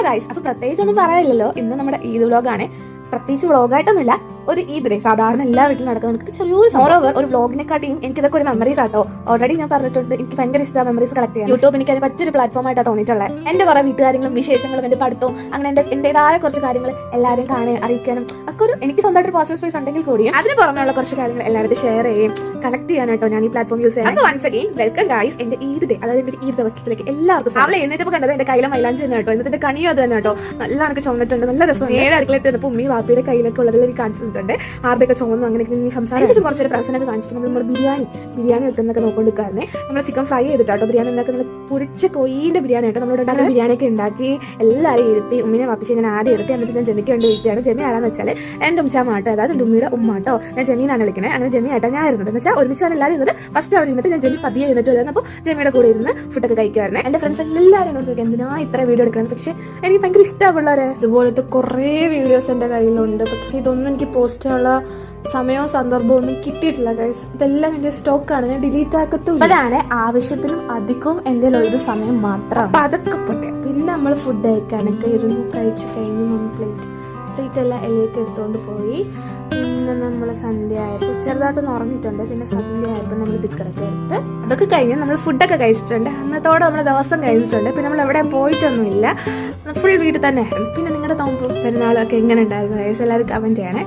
Guys, അപ്പൊ പ്രത്യേകിച്ചൊന്നും പറയാനില്ലല്ലോ. ഇന്ന് നമ്മുടെ ഈദ് വ്ലോഗാണ്. പ്രത്യേകിച്ച് വ്ലോഗായിട്ടൊന്നുമില്ല, ഒരു ഈദ് ഡേ സാധാരണ എല്ലാ വീട്ടിലും നടക്കുന്ന നമുക്ക് ചെറിയൊരു മോറോവർ ഒരു വ്ലോഗിനെക്കാട്ടിയും എനിക്ക് ഇതൊക്കെ ഒരു മെമ്മറീസ് ആട്ടോ. ഓൾറെഡി ഞാൻ പറഞ്ഞിട്ടുണ്ട്, എനിക്ക് ഭയങ്കര ഇഷ്ടമാണ് മെമ്മറീസ് കളക്ട് ചെയ്യാൻ. യൂട്യൂബ് എനിക്ക് അതിന് പറ്റൊരു പ്ലാറ്റ്ഫോം ആയിട്ടാണ് തോന്നിയിട്ടുള്ളത്. എന്റെ കുറെ വീട്ടുകാര്യങ്ങളും വിശേഷങ്ങളും എന്റെ പഠിത്തവും അങ്ങനെ എന്റേതായ കുറച്ച് കാര്യങ്ങൾ എല്ലാവരും കാണാൻ അറിയിക്കാനും ഒക്കെ ഒരു എനിക്ക് സ്വന്തമായിട്ട് പേഴ്സണൽ സ്പേസ് ഉണ്ടെങ്കിൽ കൂടിയും അതിന് പുറമെയുള്ള കുറച്ച് കാര്യങ്ങൾ എല്ലാവരും ഷെയർ ചെയ്യും കണക്ട് ചെയ്യാനായിട്ടോ ഞാൻ ഈ പ്ലാറ്റ്ഫോം യൂസ് ചെയ്യാം. അപ്പോൾ വൺസ് അഗൈൻ വെൽക്കം ഗൈസ് എന്റെ ഈദ് ഡേ, അതായത് എന്റെ ഈദ് ദിവസത്തിലേക്ക് എല്ലാവർക്കും. രാവിലെ എഴുന്നേറ്റപ്പോൾ കണ്ടത് എന്റെ കയ്യിലെ മൈലാഞ്ചി തന്നെ കേട്ടോ. എന്നിട്ട് കണിയും അത് തന്നെ കേട്ടോ. നല്ല കണക്ക് ചുമന്നിട്ടുണ്ട്, നല്ല രസം. നേരെ അടുക്കളയിട്ട് വന്നപ്പോൾ ഉമ്മി വാപ്പിയുടെ കയ്യിലൊക്കെ ഉള്ളതിൽ എനിക്ക് കാണിച്ചിട്ടുണ്ട്. ആരുടെയൊക്കെ ചോന്നു അങ്ങനെ സംസാരിച്ചു കുറച്ചൊരു പ്രസനൊക്കെ കാണിച്ചിട്ട് നമ്മൾ ബിരിയാണി വെക്കുന്നൊക്കെ നോക്കിക്കൊണ്ടിരിക്കാറുണ്ട്. നമ്മൾ ചിക്കൻ ഫ്രൈ ചെയ്തിട്ടോ ബിരിയാണി ഉണ്ടാക്കുന്നത്. പൊരിച്ച കൊയ്യിന്റെ ബിരിയാണി ആയിട്ട് നമ്മളോട് ഉണ്ടാക്കുന്ന ബിരിയാണിയൊക്കെ ഉണ്ടാക്കി എല്ലാവരും ഇരുത്തി ഉമ്മിനെ വാപ്പിച്ച് ഞാൻ ആദ്യം ഇരുത്തി. എന്നിട്ട് ഞാൻ ജെമിക്ക് വേണ്ടി വെയിറ്റ് ആണ്. ജെമി ആരാന്ന് വെച്ചാൽ എന്റെ ഉമ്മാട്ടോ, അതായത് എന്റെ ഉമ്മയുടെ ഉമ്മ കേട്ടോ. ഞാൻ ജെമീനാണ് വിളിക്കുന്നത്. അങ്ങനെ ജെമി ആയിട്ടാണ് ഞാൻ ഇരുന്നത്. എന്ന് വെച്ചാൽ ഒരുമിച്ചാണ് എല്ലാവരും ഇരുന്നത്. ഫസ്റ്റ് അവർ ഇരുന്നിട്ട് ഞാൻ ജെമി പതിയെ ഇരുന്നിട്ട് വരുന്നപ്പോൾ ജെമിയുടെ കൂടെ ഇരുന്ന് ഫുഡൊക്കെ കഴിക്കുമായിരുന്നു. എന്റെ ഫ്രണ്ട്സ് എല്ലാവരും എന്നോട് ചോദിക്കും എന്തിനാ ഇത്ര വീഡിയോ എടുക്കണം. പക്ഷെ എനിക്ക് ഭയങ്കര ഇഷ്ടമുള്ളവരെ ഇതുപോലത്തെ കുറേ വീഡിയോസ് എന്റെ കയ്യിലുണ്ട്. പക്ഷെ ഇതൊന്നും എനിക്ക് പോസ്റ്റ് ചെയ്യാനുള്ള സമയവും സന്ദർഭവും ഒന്നും കിട്ടിയിട്ടില്ല ഗൈസ്. ഇതെല്ലാം എന്റെ സ്റ്റോക്കാണ്, ഞാൻ ഡിലീറ്റ് ആക്കത്തും. അതാണ് ആവശ്യത്തിലും അധികവും എന്റെ ഉള്ളത് സമയം മാത്രം. അപ്പൊ അതൊക്കെ പോട്ടെ. പിന്നെ നമ്മൾ ഫുഡ് കഴിക്കാനൊക്കെ ഇരുന്ന് കഴിച്ചു കഴിഞ്ഞ് പ്ലേറ്റ് എല്ലാം എല്ലാം എടുത്തോണ്ട് പോയി. പിന്നെ നമ്മൾ സന്ധ്യ ആയപ്പോൾ ചെറുതായിട്ടൊന്ന് ഉറങ്ങിയിട്ടുണ്ട്. പിന്നെ സന്ധ്യ ആയപ്പോൾ നമ്മൾ ദിക്കറൊക്കെ എടുത്ത് അതൊക്കെ കഴിഞ്ഞ് നമ്മൾ ഫുഡൊക്കെ കഴിച്ചിട്ടുണ്ട്. അന്നത്തോടെ നമ്മൾ ദിവസം കഴിച്ചിട്ടുണ്ട്. പിന്നെ നമ്മൾ എവിടെ പോയിട്ടൊന്നുമില്ല, ഫുൾ വീട്ടിൽ തന്നെ ആയിരുന്നു. പിന്നെ നിങ്ങളുടെ നോമ്പ് പെരുന്നാളൊക്കെ എങ്ങനെ ഉണ്ടായിരുന്നു ഗൈസ്, എല്ലാവരും കമന്റ് ചെയ്യണേ.